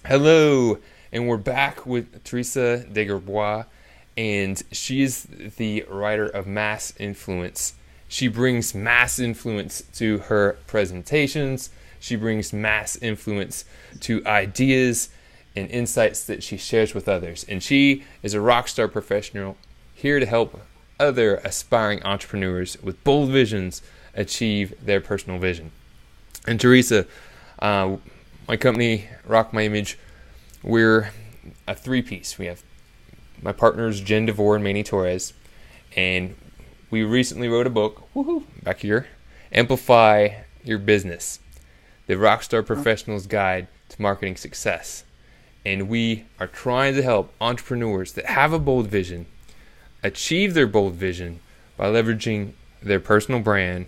Hello, and we're back with Teresa de Grosbois, and she is the writer of Mass Influence. She brings mass influence to her presentations. She brings mass influence to ideas and insights that she shares with others. And she is a Rockstar Professional here to help other aspiring entrepreneurs with bold visions achieve their personal vision. And Teresa, my company, Rock My Image, we're a three-piece. We have my partners, Jen DeVore and Manny Torres, and we recently wrote a book, back here, Amplify Your Business, the Rockstar Professional's Guide to Marketing Success. And we are trying to help entrepreneurs that have a bold vision achieve their bold vision by leveraging their personal brand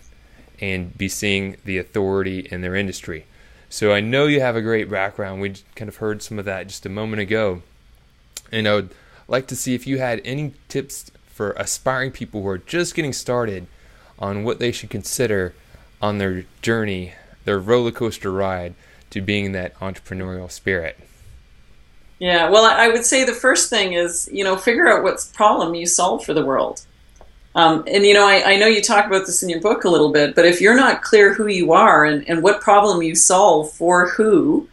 and be seeing the authority in their industry. So I know you have a great background. We kind of heard some of that just a moment ago. And I would like to see if you had any tips for aspiring people who are just getting started on what they should consider on their journey, their roller coaster ride to being that entrepreneurial spirit. Yeah, well, I would say the first thing is, figure out what problem you solve for the world. I know you talk about this in your book a little bit, but if you're not clear who you are and what problem you solve for who,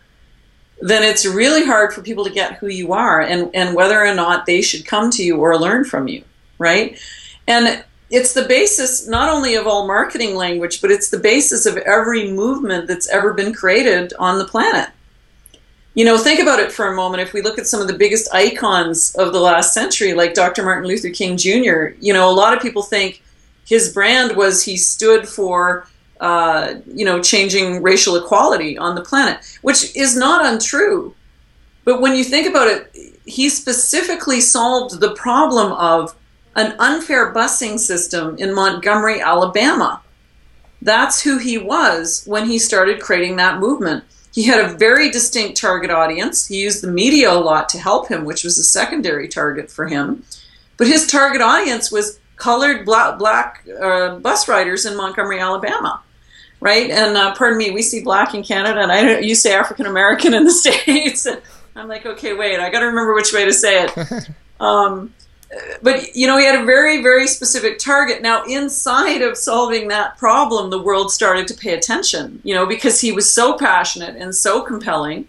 then it's really hard for people to get who you are and whether or not they should come to you or learn from you, right? And it's the basis not only of all marketing language, but it's the basis of every movement that's ever been created on the planet. Think about it for a moment. If we look at some of the biggest icons of the last century, like Dr. Martin Luther King Jr., a lot of people think his brand was he stood for, changing racial equality on the planet, which is not untrue. But when you think about it, he specifically solved the problem of an unfair busing system in Montgomery, Alabama. That's who he was when he started creating that movement. He had a very distinct target audience. He used the media a lot to help him, which was a secondary target for him. But his target audience was colored black bus riders in Montgomery, Alabama, right? And pardon me, we see black in Canada, and you say African American in the States. And I'm like, okay, wait, I got to remember which way to say it. But, he had a very, very specific target. Now, inside of solving that problem, the world started to pay attention, because he was so passionate and so compelling.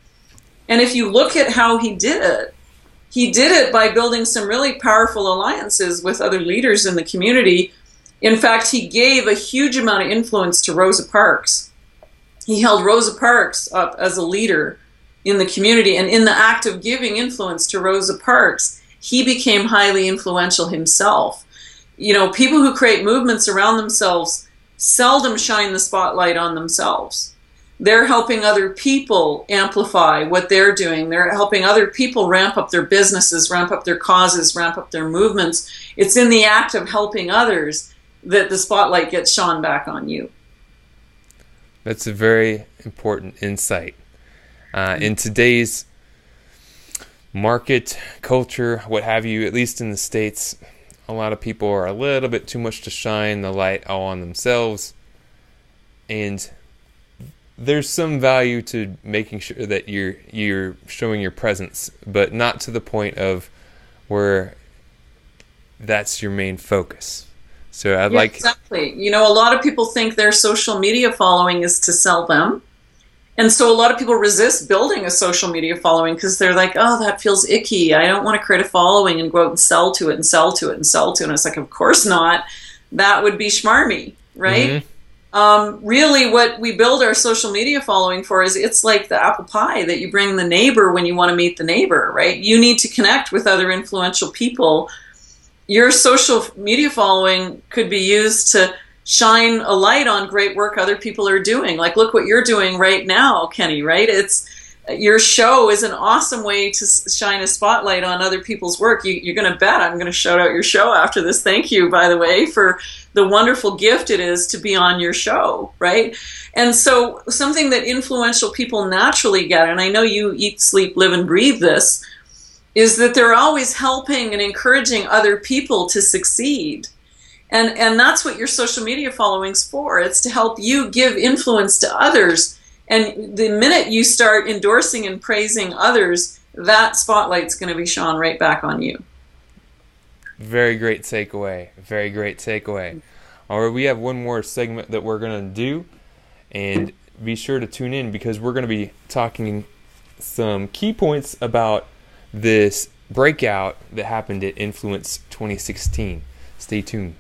And if you look at how he did it by building some really powerful alliances with other leaders in the community. In fact, he gave a huge amount of influence to Rosa Parks. He held Rosa Parks up as a leader in the community. And in the act of giving influence to Rosa Parks, he became highly influential himself. People who create movements around themselves seldom shine the spotlight on themselves. They're helping other people amplify what they're doing. They're helping other people ramp up their businesses, ramp up their causes, ramp up their movements. It's in the act of helping others that the spotlight gets shone back on you. That's a very important insight. In today's market, culture, what have you, at least in the States, a lot of people are a little bit too much to shine the light all on themselves. And there's some value to making sure that you're showing your presence, but not to the point of where that's your main focus. So Exactly. A lot of people think their social media following is to sell them. And so a lot of people resist building a social media following because they're like, oh, that feels icky. I don't want to create a following and go out and sell to it and sell to it and sell to it. And it's like, of course not. That would be schmarmy, right? Mm-hmm. Really, what we build our social media following for is it's like the apple pie that you bring the neighbor when you want to meet the neighbor, right? You need to connect with other influential people. Your social media following could be used to shine a light on great work other people are doing. Like, look what you're doing right now, Kenny, right? Your show is an awesome way to shine a spotlight on other people's work. You're going to bet I'm going to shout out your show after this. Thank you, by the way, for the wonderful gift it is to be on your show, right? And so something that influential people naturally get, and I know you eat, sleep, live, and breathe this, is that they're always helping and encouraging other people to succeed. And that's what your social media following's for. It's to help you give influence to others And the minute you start endorsing and praising others, that spotlight's going to be shone right back on you. Very great takeaway. Very great takeaway. All right, we have one more segment that we're going to do, and be sure to tune in because we're going to be talking some key points about this breakout that happened at Influence 2016. Stay tuned.